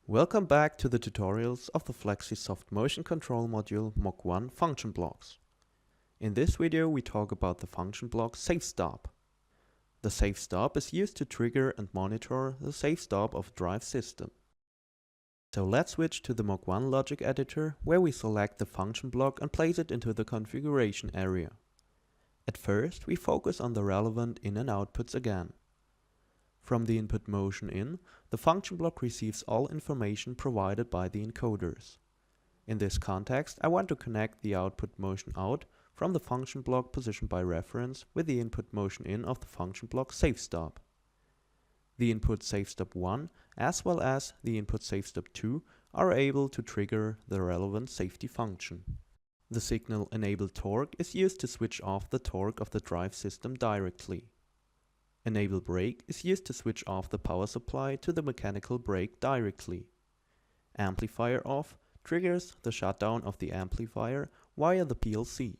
Welcome back to the tutorials of the FlexiSoft Motion Control Module Mach1 function blocks. In this video we talk about the function block SafeStop. The SafeStop is used to trigger and monitor the safe stop of a drive system. So let's switch to the Mach1 logic editor, where we select the function block and place it into the configuration area. At first we focus on the relevant in and outputs again. From the input motion in, the function block receives all information provided by the encoders. In this context, I want to connect the output motion out from the function block position by reference with the input motion in of the function block SafeStop. The input SafeStop1 as well as the input SafeStop2 are able to trigger the relevant safety function. The signal Enable Torque is used to switch off the torque of the drive system directly. Enable Brake is used to switch off the power supply to the mechanical brake directly. Amplifier Off triggers the shutdown of the amplifier via the PLC.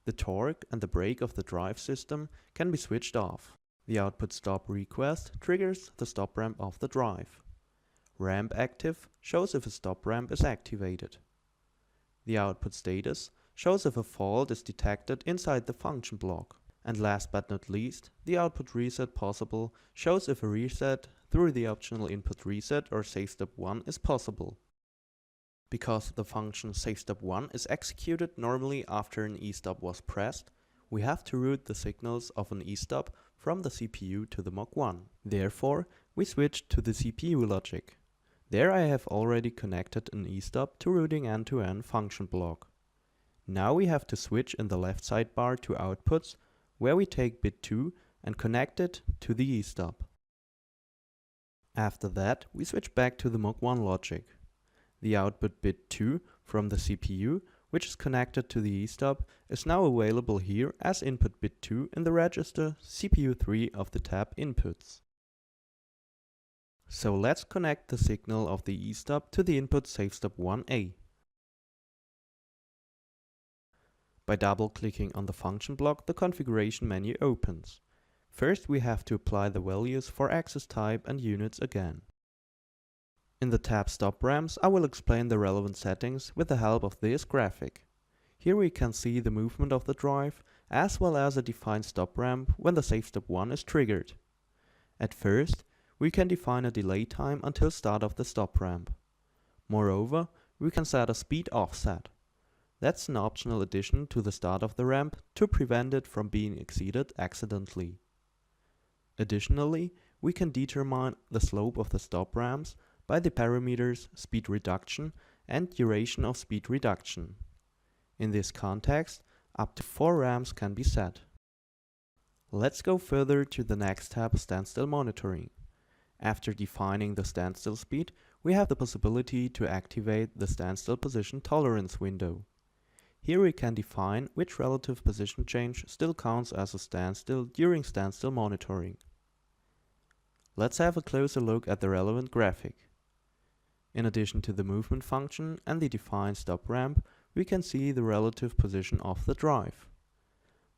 The torque and the brake of the drive system can be switched off. The output stop request triggers the stop ramp of the drive. Ramp Active shows if a stop ramp is activated. The output status shows if a fault is detected inside the function block. And last but not least, the output reset possible shows if a reset through the optional input reset or SafeStop1 is possible. Because the function SafeStop1 is executed normally after an e-stop was pressed, we have to route the signals of an e-stop from the CPU to the Mach1. Therefore, we switch to the CPU logic. There I have already connected an e-stop to routing end-to-end function block. Now we have to switch in the left sidebar to outputs, where we take bit 2 and connect it to the e-stop. After that, we switch back to the Mach1 logic. The output bit 2 from the CPU, which is connected to the e-stop, is now available here as input bit 2 in the register CPU3 of the tab Inputs. So let's connect the signal of the e-stop to the input SafeStop1A. By double-clicking on the function block, the configuration menu opens. First we have to apply the values for access type and units again. In the tab Stop Ramps, I will explain the relevant settings with the help of this graphic. Here we can see the movement of the drive, as well as a defined stop ramp when the SafeStop1 is triggered. At first, we can define a delay time until start of the stop ramp. Moreover, we can set a speed offset. That's an optional addition to the start of the ramp to prevent it from being exceeded accidentally. Additionally, we can determine the slope of the stop ramps by the parameters speed reduction and duration of speed reduction. In this context, up to 4 ramps can be set. Let's go further to the next tab, Standstill Monitoring. After defining the standstill speed, we have the possibility to activate the standstill position tolerance window. Here we can define which relative position change still counts as a standstill during standstill monitoring. Let's have a closer look at the relevant graphic. In addition to the movement function and the defined stop ramp, we can see the relative position of the drive.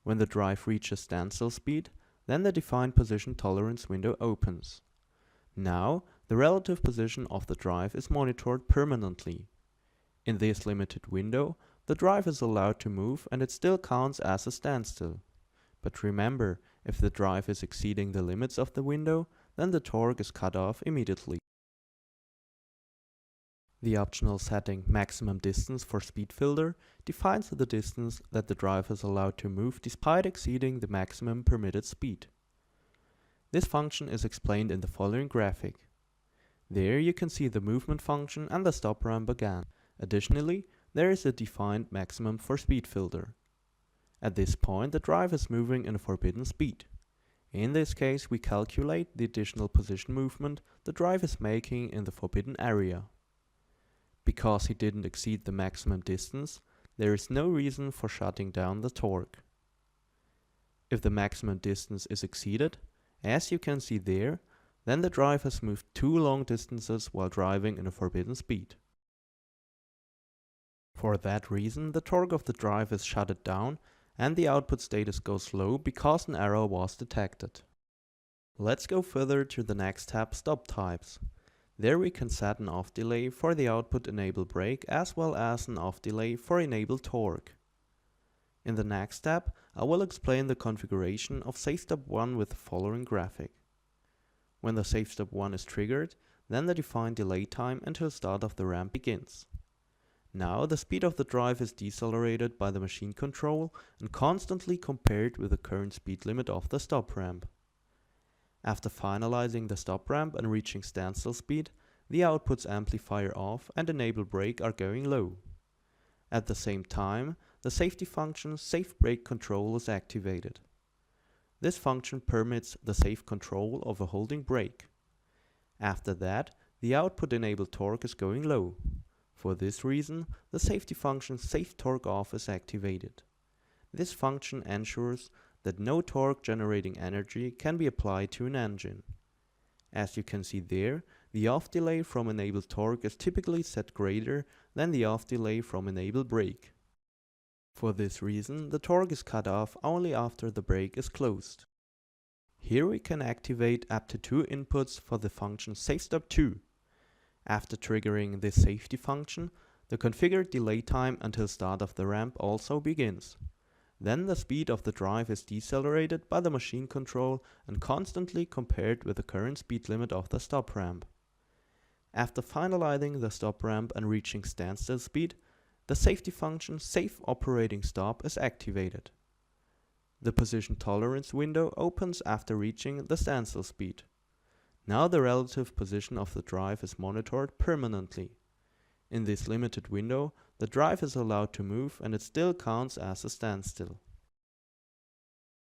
When the drive reaches standstill speed, then the defined position tolerance window opens. Now, the relative position of the drive is monitored permanently. In this limited window, the drive is allowed to move and it still counts as a standstill. But remember, if the drive is exceeding the limits of the window, then the torque is cut off immediately. The optional setting Maximum Distance for Speed Filter defines the distance that the drive is allowed to move despite exceeding the maximum permitted speed. This function is explained in the following graphic. There you can see the movement function and the stop ramp again. Additionally, there is a defined maximum for speed filter. At this point, the drive is moving in a forbidden speed. In this case, we calculate the additional position movement the drive is making in the forbidden area. Because he didn't exceed the maximum distance, there is no reason for shutting down the torque. If the maximum distance is exceeded, as you can see there, then the drive has moved 2 long distances while driving in a forbidden speed. For that reason, the torque of the drive is shutted down and the output status goes low because an error was detected. Let's go further to the next tab, Stop Types. There we can set an off delay for the output enable brake as well as an off delay for enable torque. In the next step, I will explain the configuration of SafeStop 1 with the following graphic. When the SafeStop 1 is triggered, then the defined delay time until start of the ramp begins. Now the speed of the drive is decelerated by the machine control and constantly compared with the current speed limit of the stop ramp. After finalizing the stop ramp and reaching standstill speed, the outputs amplifier off and enable brake are going low. At the same time, the safety function Safe Brake Control is activated. This function permits the safe control of a holding brake. After that, the output enable torque is going low. For this reason, the safety function Safe Torque Off is activated. This function ensures that no torque generating energy can be applied to an engine. As you can see there, the off delay from enable torque is typically set greater than the off delay from enable brake. For this reason, the torque is cut off only after the brake is closed. Here we can activate up to 2 inputs for the function SafeStop 2. After triggering this safety function, the configured delay time until start of the ramp also begins. Then the speed of the drive is decelerated by the machine control and constantly compared with the current speed limit of the stop ramp. After finalizing the stop ramp and reaching standstill speed, the safety function Safe Operating Stop is activated. The position tolerance window opens after reaching the standstill speed. Now the relative position of the drive is monitored permanently. In this limited window, the drive is allowed to move and it still counts as a standstill.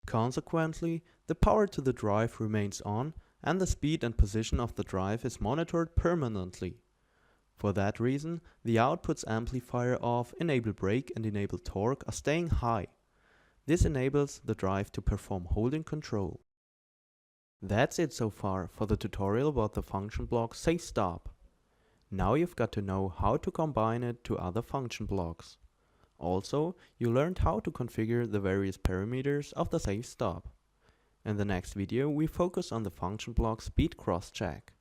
Consequently, the power to the drive remains on and the speed and position of the drive is monitored permanently. For that reason, the outputs amplifier off, enable brake and enable torque are staying high. This enables the drive to perform holding control. That's it so far for the tutorial about the function block SafeStop. Now you've got to know how to combine it to other function blocks. Also, you learned how to configure the various parameters of the SafeStop. In the next video we focus on the function block speed crosscheck.